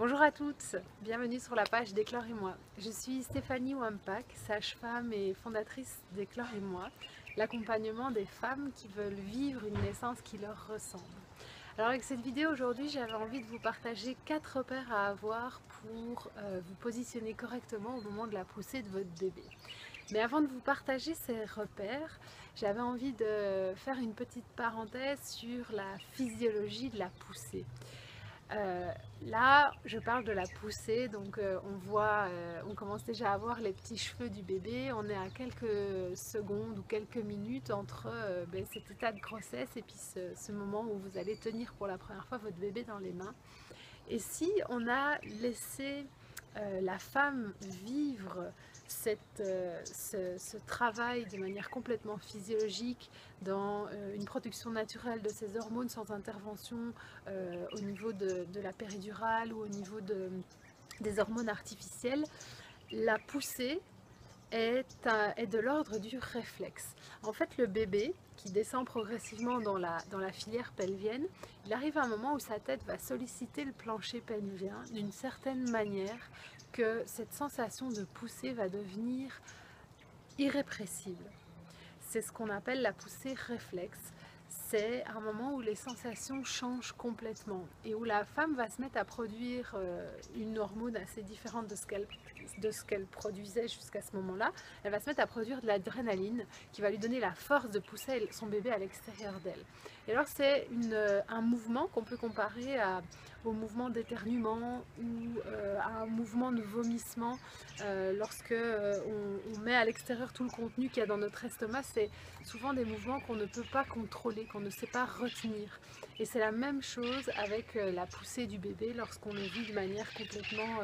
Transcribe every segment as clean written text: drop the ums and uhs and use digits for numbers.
Bonjour à toutes, bienvenue sur la page d'Éclore et moi. Je suis Stéphanie Wampak, sage-femme et fondatrice d'Éclore et moi, l'accompagnement des femmes qui veulent vivre une naissance qui leur ressemble. Alors avec cette vidéo aujourd'hui, j'avais envie de vous partager 4 repères à avoir pour vous positionner correctement au moment de la poussée de votre bébé. Mais avant de vous partager ces repères, j'avais envie de faire une petite parenthèse sur la physiologie de la poussée. Là, je parle de la poussée, donc on commence déjà à voir les petits cheveux du bébé. On est à quelques secondes ou quelques minutes entre cet état de grossesse et puis ce moment où vous allez tenir pour la première fois votre bébé dans les mains. Et si on a laissé la femme vivre ce travail de manière complètement physiologique dans une production naturelle de ses hormones sans intervention au niveau de la péridurale ou au niveau des hormones artificielles, la poussée est de l'ordre du réflexe. En fait, le bébé qui descend progressivement dans la filière pelvienne, il arrive à un moment où sa tête va solliciter le plancher pelvien d'une certaine manière que cette sensation de poussée va devenir irrépressible. C'est ce qu'on appelle la poussée réflexe. C'est un moment où les sensations changent complètement et où la femme va se mettre à produire une hormone assez différente de ce qu'elle produisait jusqu'à ce moment-là. Elle va se mettre à produire de l'adrénaline qui va lui donner la force de pousser son bébé à l'extérieur d'elle. Et alors c'est un mouvement qu'on peut comparer au mouvement d'éternuement ou à un mouvement de vomissement lorsque on met à l'extérieur tout le contenu qu'il y a dans notre estomac. C'est souvent des mouvements qu'on ne peut pas contrôler, qu'on ne sait pas retenir. Et c'est la même chose avec la poussée du bébé lorsqu'on le vit de manière complètement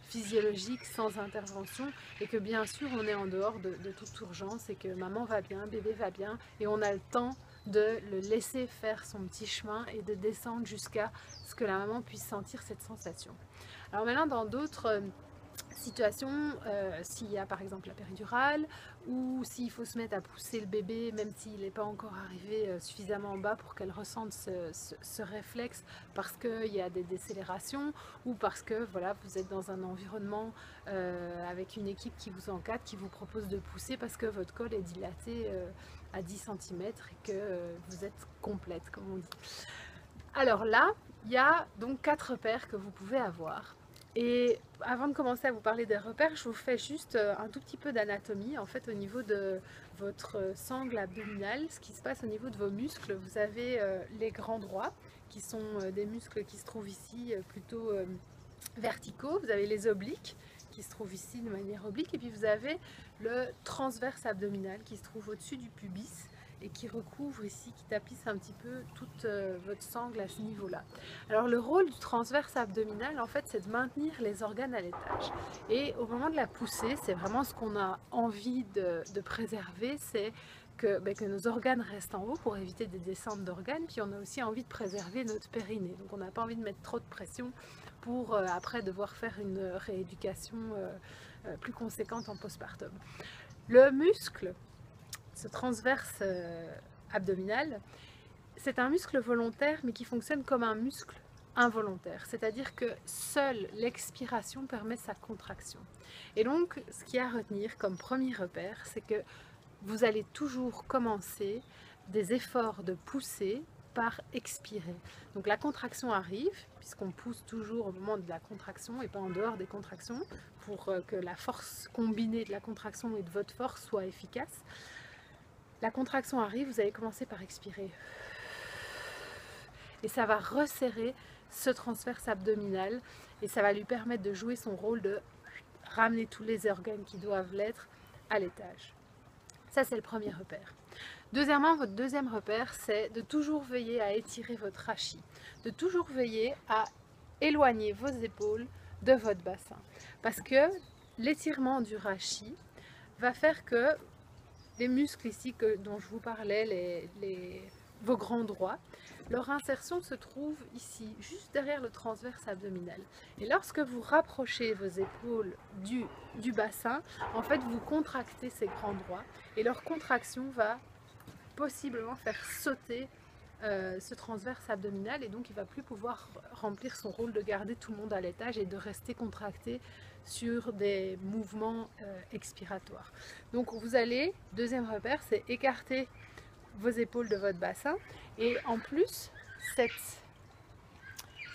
physiologique, sans intervention, et que bien sûr on est en dehors de toute urgence et que maman va bien, bébé va bien, et on a le temps de le laisser faire son petit chemin et de descendre jusqu'à ce que la maman puisse sentir cette sensation. Alors maintenant, dans d'autres situation, s'il y a par exemple la péridurale ou s'il faut se mettre à pousser le bébé même s'il n'est pas encore arrivé suffisamment en bas pour qu'elle ressente ce réflexe parce qu'il y a des décélérations ou parce que voilà, vous êtes dans un environnement avec une équipe qui vous encadre, qui vous propose de pousser parce que votre col est dilaté à 10 cm et que vous êtes complète comme on dit. Alors là, il y a donc 4 repères que vous pouvez avoir. Et avant de commencer à vous parler des repères, je vous fais juste un tout petit peu d'anatomie. En fait, au niveau de votre sangle abdominale, ce qui se passe au niveau de vos muscles, vous avez les grands droits, qui sont des muscles qui se trouvent ici plutôt verticaux. Vous avez les obliques, qui se trouvent ici de manière oblique. Et puis vous avez le transverse abdominal, qui se trouve au-dessus du pubis et qui recouvre ici, qui tapisse un petit peu toute votre sangle à ce niveau-là. Alors le rôle du transverse abdominal, en fait, c'est de maintenir les organes à l'étage. Et au moment de la poussée, c'est vraiment ce qu'on a envie de préserver, c'est que nos organes restent en haut pour éviter des descentes d'organes, puis on a aussi envie de préserver notre périnée. Donc on n'a pas envie de mettre trop de pression pour après devoir faire une rééducation plus conséquente en postpartum. Le muscle, ce transverse abdominal, c'est un muscle volontaire mais qui fonctionne comme un muscle involontaire, c'est-à-dire que seule l'expiration permet sa contraction. Et donc ce qu'il y a à retenir comme premier repère, c'est que vous allez toujours commencer des efforts de poussée par expirer. Donc la contraction arrive, puisqu'on pousse toujours au moment de la contraction et pas en dehors des contractions, pour que la force combinée de la contraction et de votre force soit efficace. La contraction arrive, vous allez commencer par expirer. Et ça va resserrer ce transverse abdominal et ça va lui permettre de jouer son rôle de ramener tous les organes qui doivent l'être à l'étage. Ça, c'est le premier repère. Deuxièmement, votre deuxième repère, c'est de toujours veiller à étirer votre rachis, de toujours veiller à éloigner vos épaules de votre bassin. Parce que l'étirement du rachis va faire que les muscles ici dont je vous parlais, vos grands droits, leur insertion se trouve ici, juste derrière le transverse abdominal. Et lorsque vous rapprochez vos épaules du bassin, en fait vous contractez ces grands droits et leur contraction va possiblement faire sauter ce transverse abdominal, et donc il ne va plus pouvoir remplir son rôle de garder tout le monde à l'étage et de rester contracté sur des mouvements expiratoires. Donc vous allez, deuxième repère, c'est écarter vos épaules de votre bassin, et en plus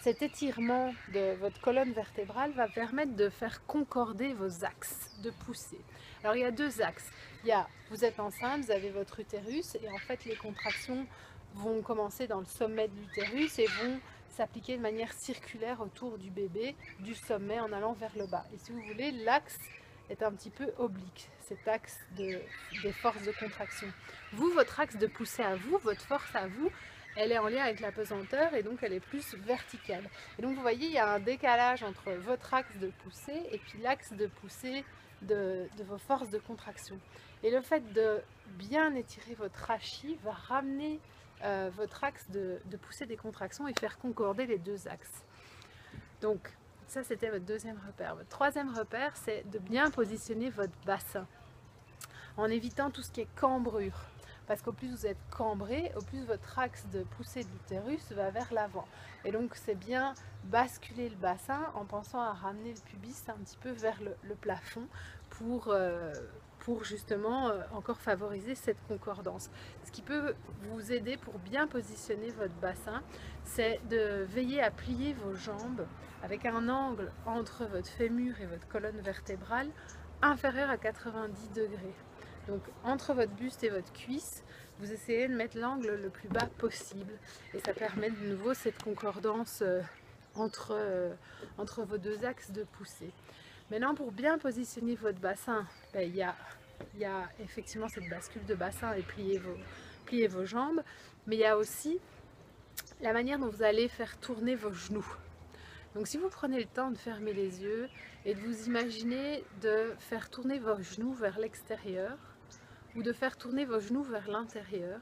cet étirement de votre colonne vertébrale va permettre de faire concorder vos axes de poussée. Alors il y a deux axes. Il y a, vous êtes enceinte, vous avez votre utérus, et en fait les contractions vont commencer dans le sommet de l'utérus et vont s'appliquer de manière circulaire autour du bébé, du sommet en allant vers le bas. Et si vous voulez, l'axe est un petit peu oblique, cet axe des forces de contraction. Vous, votre axe de poussée à vous, votre force à vous, elle est en lien avec la pesanteur et donc elle est plus verticale. Et donc vous voyez, il y a un décalage entre votre axe de poussée et puis l'axe de poussée de vos forces de contraction. Et le fait de bien étirer votre rachis va ramener votre axe de poussée des contractions et faire concorder les deux axes. Donc ça c'était votre deuxième repère. Votre troisième repère, c'est de bien positionner votre bassin en évitant tout ce qui est cambrure. Parce qu'au plus vous êtes cambré, au plus votre axe de poussée de l'utérus va vers l'avant. Et donc c'est bien basculer le bassin en pensant à ramener le pubis un petit peu vers le plafond pour justement encore favoriser cette concordance. Ce qui peut vous aider pour bien positionner votre bassin, c'est de veiller à plier vos jambes avec un angle entre votre fémur et votre colonne vertébrale inférieur à 90 degrés. Donc entre votre buste et votre cuisse, vous essayez de mettre l'angle le plus bas possible et ça permet de nouveau cette concordance entre vos deux axes de poussée. Maintenant, pour bien positionner votre bassin, il y a effectivement cette bascule de bassin et plier vos jambes, mais il y a aussi la manière dont vous allez faire tourner vos genoux. Donc si vous prenez le temps de fermer les yeux et de vous imaginer de faire tourner vos genoux vers l'extérieur ou de faire tourner vos genoux vers l'intérieur,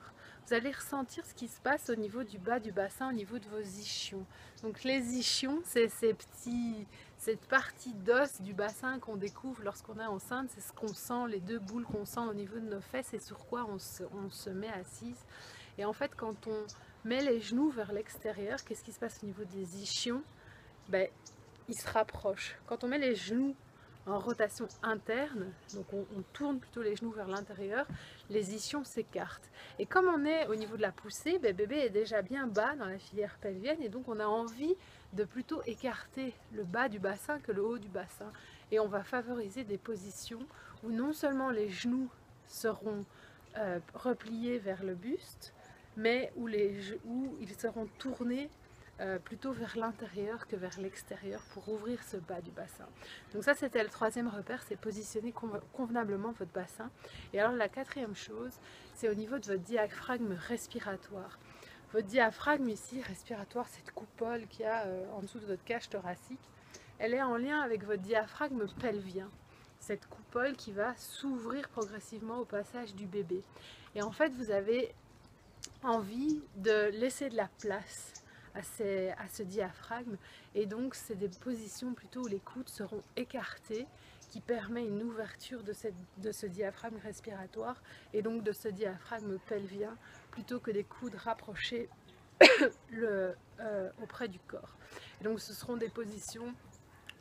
vous allez ressentir ce qui se passe au niveau du bas du bassin, au niveau de vos ischions. Donc les ischions, c'est cette partie d'os du bassin qu'on découvre lorsqu'on est enceinte, c'est ce qu'on sent, les deux boules qu'on sent au niveau de nos fesses et sur quoi on se met assise. Et en fait, quand on met les genoux vers l'extérieur, qu'est-ce qui se passe au niveau des ischions? Ils se rapprochent. Quand on met les genoux en rotation interne, donc on tourne plutôt les genoux vers l'intérieur, les ischions s'écartent. Et comme on est au niveau de la poussée, bébé est déjà bien bas dans la filière pelvienne et donc on a envie de plutôt écarter le bas du bassin que le haut du bassin. Et on va favoriser des positions où non seulement les genoux seront repliés vers le buste, mais où ils seront tournés plutôt vers l'intérieur que vers l'extérieur pour ouvrir ce bas du bassin. Donc ça c'était le troisième repère, c'est positionner convenablement votre bassin. Et alors la quatrième chose, c'est au niveau de votre diaphragme respiratoire. Votre diaphragme ici, respiratoire, cette coupole qu'il y a en dessous de votre cage thoracique, elle est en lien avec votre diaphragme pelvien. Cette coupole qui va s'ouvrir progressivement au passage du bébé. Et en fait vous avez envie de laisser de la place à ce diaphragme, et donc c'est des positions plutôt où les coudes seront écartés qui permet une ouverture de ce diaphragme respiratoire et donc de ce diaphragme pelvien plutôt que des coudes rapprochés auprès du corps. Et donc ce seront des positions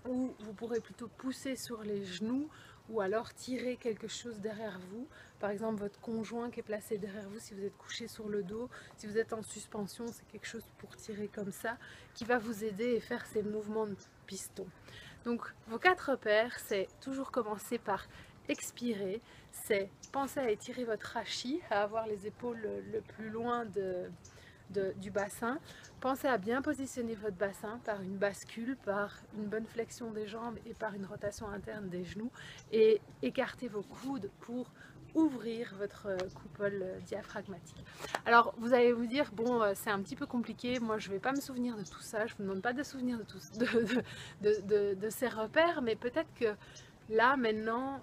où vous pourrez plutôt pousser sur les genoux ou alors tirer quelque chose derrière vous, par exemple votre conjoint qui est placé derrière vous si vous êtes couché sur le dos, si vous êtes en suspension, c'est quelque chose pour tirer comme ça, qui va vous aider et faire ces mouvements de piston. Donc vos 4 repères, c'est toujours commencer par expirer, c'est penser à étirer votre rachis, à avoir les épaules le plus loin du bassin. Pensez à bien positionner votre bassin par une bascule, par une bonne flexion des jambes et par une rotation interne des genoux, et écartez vos coudes pour ouvrir votre coupole diaphragmatique. Alors vous allez vous dire, bon c'est un petit peu compliqué, moi je ne vais pas me souvenir de tout ça, je ne vous demande pas de souvenir de ces repères, mais peut-être que là maintenant,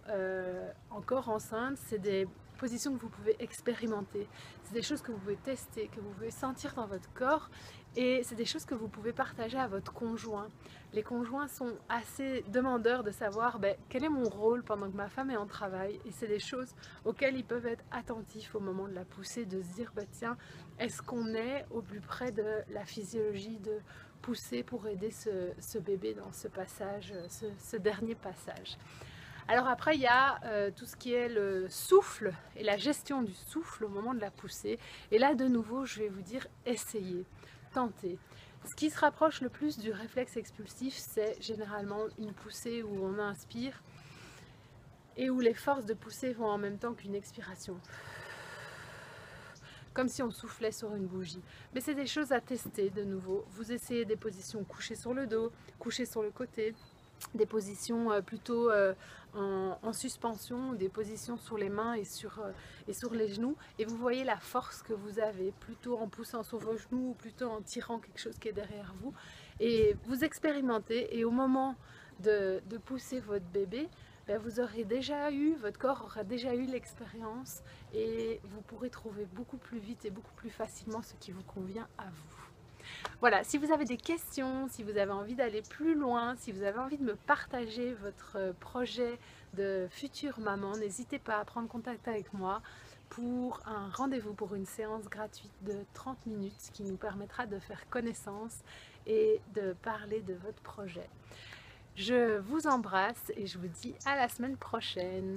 encore enceinte, c'est des positions que vous pouvez expérimenter. C'est des choses que vous pouvez tester, que vous pouvez sentir dans votre corps et c'est des choses que vous pouvez partager à votre conjoint. Les conjoints sont assez demandeurs de savoir quel est mon rôle pendant que ma femme est en travail et c'est des choses auxquelles ils peuvent être attentifs au moment de la pousser, de se dire tiens, est-ce qu'on est au plus près de la physiologie de pousser pour aider ce bébé dans ce passage, ce dernier passage. Alors après il y a tout ce qui est le souffle et la gestion du souffle au moment de la poussée et là de nouveau je vais vous dire essayez, tentez. Ce qui se rapproche le plus du réflexe expulsif c'est généralement une poussée où on inspire et où les forces de poussée vont en même temps qu'une expiration. Comme si on soufflait sur une bougie. Mais c'est des choses à tester de nouveau. Vous essayez des positions couchées sur le dos, couchées sur le côté, des positions plutôt en suspension, des positions sur les mains et sur les genoux. Et vous voyez la force que vous avez, plutôt en poussant sur vos genoux ou plutôt en tirant quelque chose qui est derrière vous. Et vous expérimentez et au moment de pousser votre bébé, vous aurez déjà eu, votre corps aura déjà eu l'expérience et vous pourrez trouver beaucoup plus vite et beaucoup plus facilement ce qui vous convient à vous. Voilà, si vous avez des questions, si vous avez envie d'aller plus loin, si vous avez envie de me partager votre projet de future maman, n'hésitez pas à prendre contact avec moi pour un rendez-vous pour une séance gratuite de 30 minutes qui nous permettra de faire connaissance et de parler de votre projet. Je vous embrasse et je vous dis à la semaine prochaine.